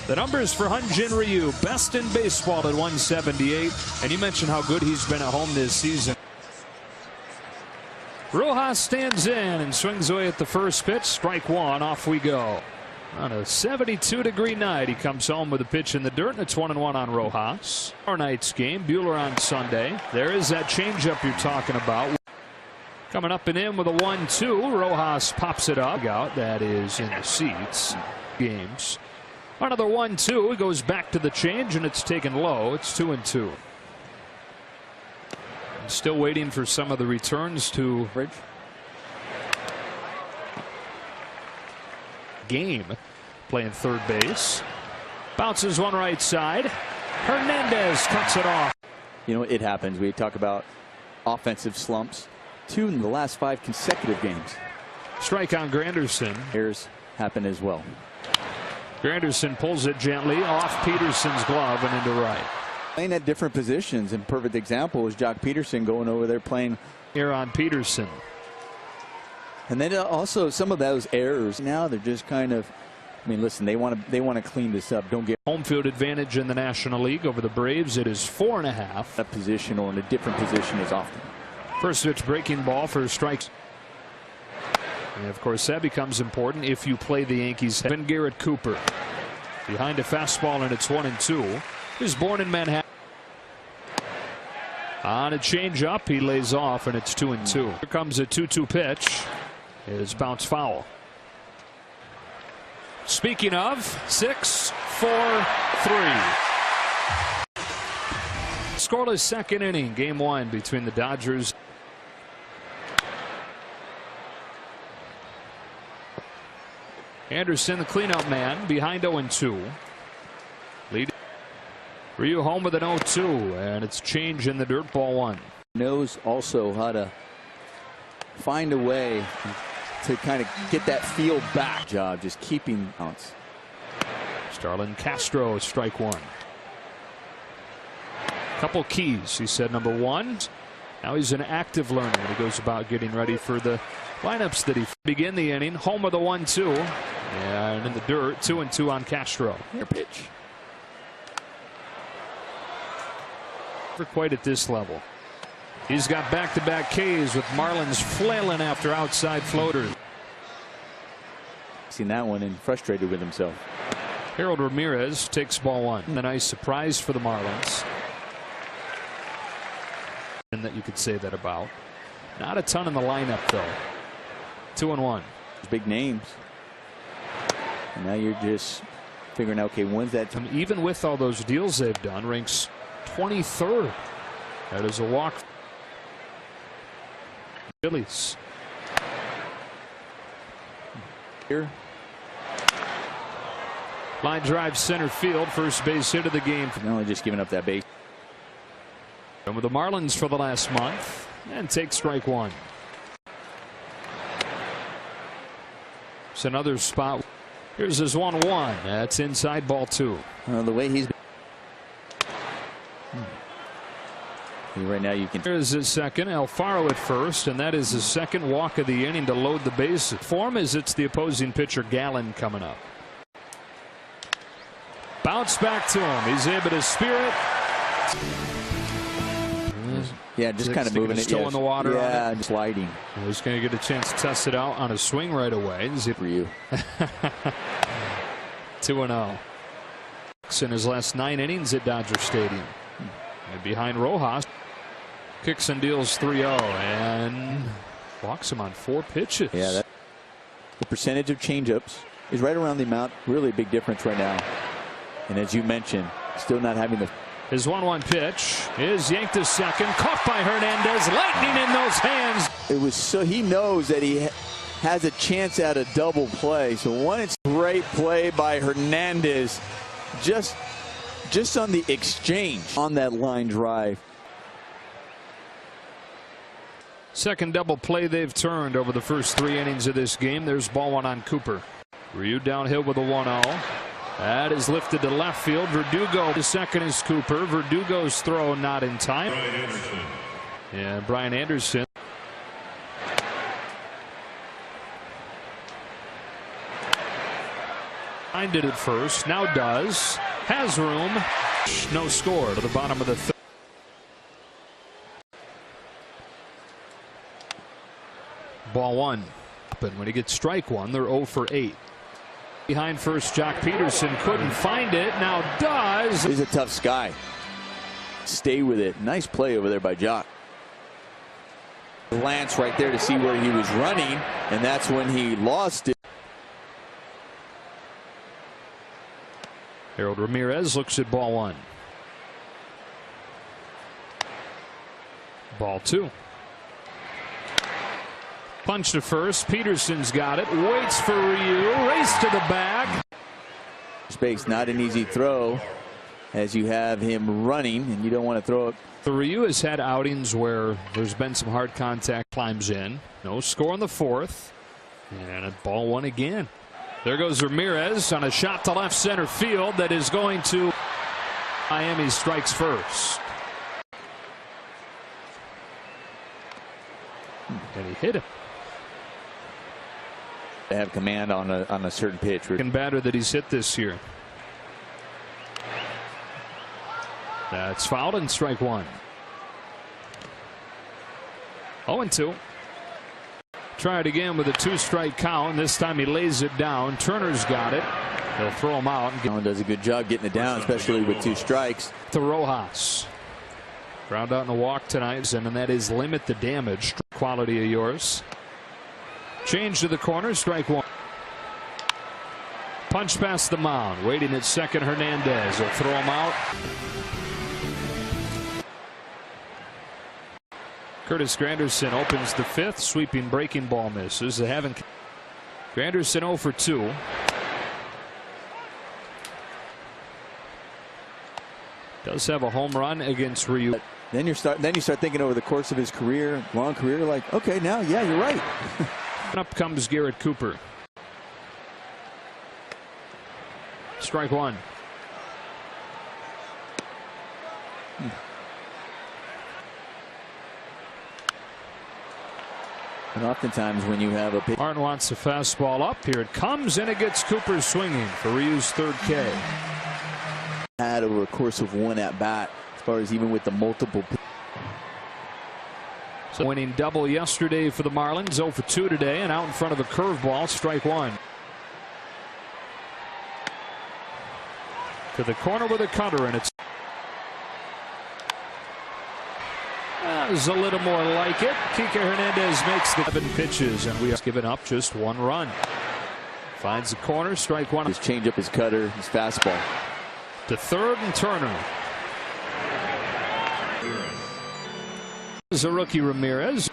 The numbers for Hyun-Jin Ryu, best in baseball at 178. And you mentioned how good he's been at home this season. Rojas stands in and swings away at the first pitch. Strike one, off we go. On a 72-degree night, he comes home with a pitch in the dirt, and it's 1-1 on Rojas. Our night's game, Buehler on Sunday. There is that changeup you're talking about. Coming up and in with a 1-2. Rojas pops it up. Out. That is in the seats. Games. Another 1-2. He goes back to the change, and it's taken low. It's 2-2. Still waiting for some of the returns to bridge. Game playing third base. Bounces one right side. Hernandez cuts it off. You know, it happens. We talk about offensive slumps. 2 in the last 5 consecutive games. Strike on Granderson. Errors happen as well. Granderson pulls it gently off Peterson's glove and into right. Playing at different positions, and perfect example is Jock Peterson going over there playing here on Peterson. And then also some of those errors now they're just kind of, I mean, listen, they want to clean this up. Don't get home field advantage in the National League over the Braves. It is 4.5. A position or in a different position is often. First pitch breaking ball for strikes. And of course that becomes important if you play the Yankees. Garrett Cooper behind a fastball, and it's 1-2. He was born in Manhattan. On a changeup, he lays off, and it's 2-2. Here comes a 2-2 pitch. It is bounced foul. Speaking of, 6-4-3. Scoreless second inning, game 1 between the Dodgers. Anderson, the cleanup man, behind 0-2. Lead. Ryu home with an 0-2, and it's change in the dirt, ball 1. Knows also how to find a way to kind of get that feel back. Job just keeping counts. Starlin Castro, strike 1. Couple keys. He said number 1, now he's an active learner when he goes about getting ready for the lineups that he begin the inning. Home with a 1-2, and in the dirt, 2-2 on Castro. Your pitch. Quite at this level. He's got back-to-back Ks with Marlins flailing after outside floaters. Seen that one and frustrated with himself. Harold Ramirez takes ball 1. A nice surprise for the Marlins. And that you could say that about. Not a ton in the lineup though. 2-1. Big names. And now you're just figuring out, okay, when's that time? Even with all those deals they've done, ranks 23rd. That is a walk. Phillies. Here. Line drive center field. First base hit of the game. Not only just giving up that base. And with the Marlins for the last month, and take strike 1. It's another spot. Here's his 1-1. That's inside, ball 2. The way he's right now, you can. Here's his second. Alfaro at first, and that is his second walk of the inning to load the bases. Form is it's the opposing pitcher Gallen coming up. Bounce back to him. He's able to spear it. Yeah, just kind of moving it. Still in the water. Yeah, and sliding. He's going to get a chance to test it out on a swing right away. For you. 2-0. In his last 9 innings at Dodger Stadium. And behind Rojas. Kicks and deals 3-0 and walks him on 4 pitches. Yeah, the percentage of changeups is right around the amount. Really big difference right now. And as you mentioned, still not having the. His 1-1 pitch is yanked to second, caught by Hernandez, lightning in those hands. It was so he knows that he has a chance at a double play. So one, it's great play by Hernandez, just on the exchange on that line drive. Second double play they've turned over the first 3 innings of this game. There's ball 1 on Cooper. Ryu downhill with a 1-0. That is lifted to left field. Verdugo to second is Cooper. Verdugo's throw not in time. And Brian Anderson. Find it at first. Now does. Has room. No score to the bottom of the third. Ball one. But when he gets strike one, they're 0 for 8. Behind first, Jock Peterson couldn't find it. Now does. He's a tough sky. Stay with it. Nice play over there by Jock. Glance right there to see where he was running, and that's when he lost it. Harold Ramirez looks at ball one. Ball two. Punch to first. Peterson's got it. Waits for Ryu. Race to the bag. Space, not an easy throw as you have him running, and you don't want to throw it. The Ryu has had outings where there's been some hard contact. Climbs in. No score in the fourth. And a ball one again. There goes Ramirez on a shot to left center field that is going to. Miami strikes first. And he hit him. They have command on a certain pitch. And batter that he's hit this year. That's fouled and strike one. 0-2. Try it again with a 2-strike count. This time he lays it down. Turner's got it. They'll throw him out. And does a good job getting it down, especially with 2 strikes. To Rojas. Ground out in the walk tonight, and that is limit the damage. Quality of yours. Change to the corner, strike one. Punch past the mound. Waiting at second, Hernandez will throw him out. Curtis Granderson opens the fifth. Sweeping breaking ball misses. They haven't. Granderson 0 for 2. Does have a home run against Ryu. Then you start thinking over the course of his career, long career, like, okay, now, yeah, you're right. Up comes Garrett Cooper. Strike one. And oftentimes when you have a pitch. Martin wants the fastball up. Here it comes, and it gets Cooper swinging for Ryu's third K. Had over a course of one at bat, as far as even with the multiple. So winning double yesterday for the Marlins, 0 for 2 today, and out in front of a curveball, strike one. To the corner with a cutter, and it's a little more like it. Kike Hernandez makes the 7 pitches, and we have given up just 1 run. Finds the corner, strike one. His changeup, his cutter, his fastball. To third and Turner. This is a rookie Ramirez.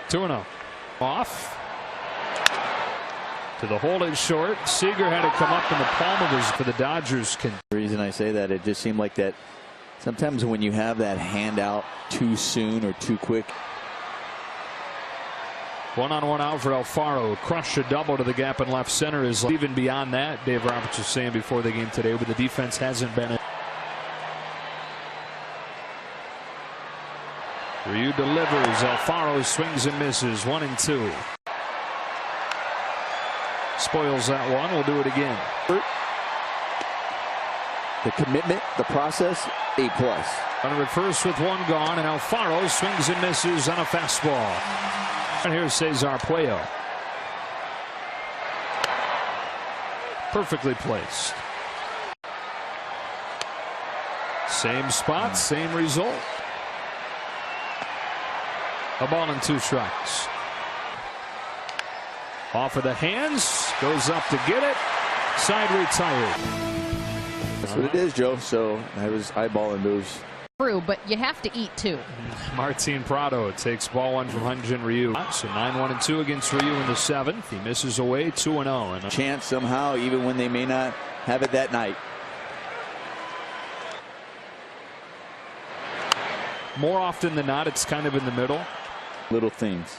Two and 0. Off. To the hole is short. Seager had to come up in the palm of his for the Dodgers. The reason I say that, it just seemed like that sometimes when you have that handout too soon or too quick. 1-on-1 out for Alfaro. Crushed a double to the gap in left center. Is even beyond that, Dave Roberts was saying before the game today, but the defense hasn't been. Ryu delivers. Alfaro swings and misses. 1-2. Spoils that one. We'll do it again. The commitment, the process, A+. Runner at first with 1 gone, and Alfaro swings and misses on a fastball. And here's Cesar Puello. Perfectly placed. Same spot, same result. A ball and 2 strikes. Off of the hands, goes up to get it. Side retired. That's what it is, Joe. So I was eyeballing moves. True, but you have to eat too. Martin Prado takes ball 1 from Hyun-Jin Ryu. So 9-1-2 against Ryu in the 7th. He misses away 2-0. And chance somehow, even when they may not have it that night. More often than not, it's kind of in the middle. Little things.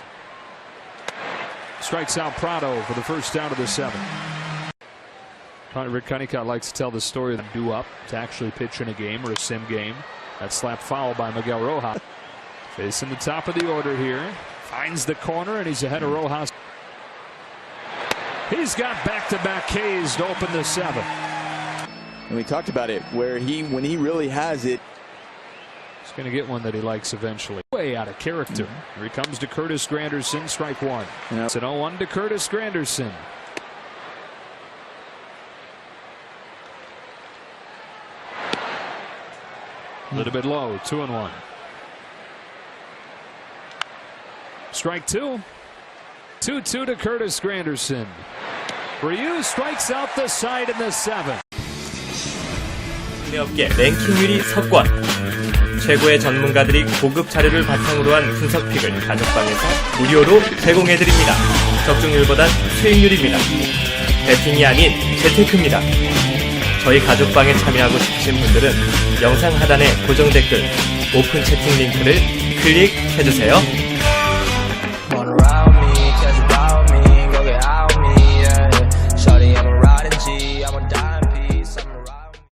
Strikes out Prado for the first out of the 7th. Rick Honeycutt likes to tell the story of due up to actually pitch in a game or a sim game. That slap foul by Miguel Rojas. Facing the top of the order here. Finds the corner, and he's ahead of Rojas. He's got back-to-back Ks to open the 7th. And we talked about it, where when he really has it. He's going to get one that he likes eventually. Way out of character. Here he comes to Curtis Granderson, strike one. It's an 0-1 to Curtis Granderson. A little bit low, 2-1. Strike two. 2-2 to Curtis Granderson. Ryu strikes out the side in the 7th. 업계 랭킹 1위 석권. 최고의 전문가들이 고급 자료를 바탕으로 한 분석픽을 가족방에서 무료로 제공해드립니다. 적중률보단 수익률입니다. 배팅이 아닌 재테크입니다. 저희 가족방에 참여하고 싶으신 분들은 영상 하단의 고정 댓글 오픈 채팅 링크를 클릭해주세요. Shawty, I'm a riding G, I'm a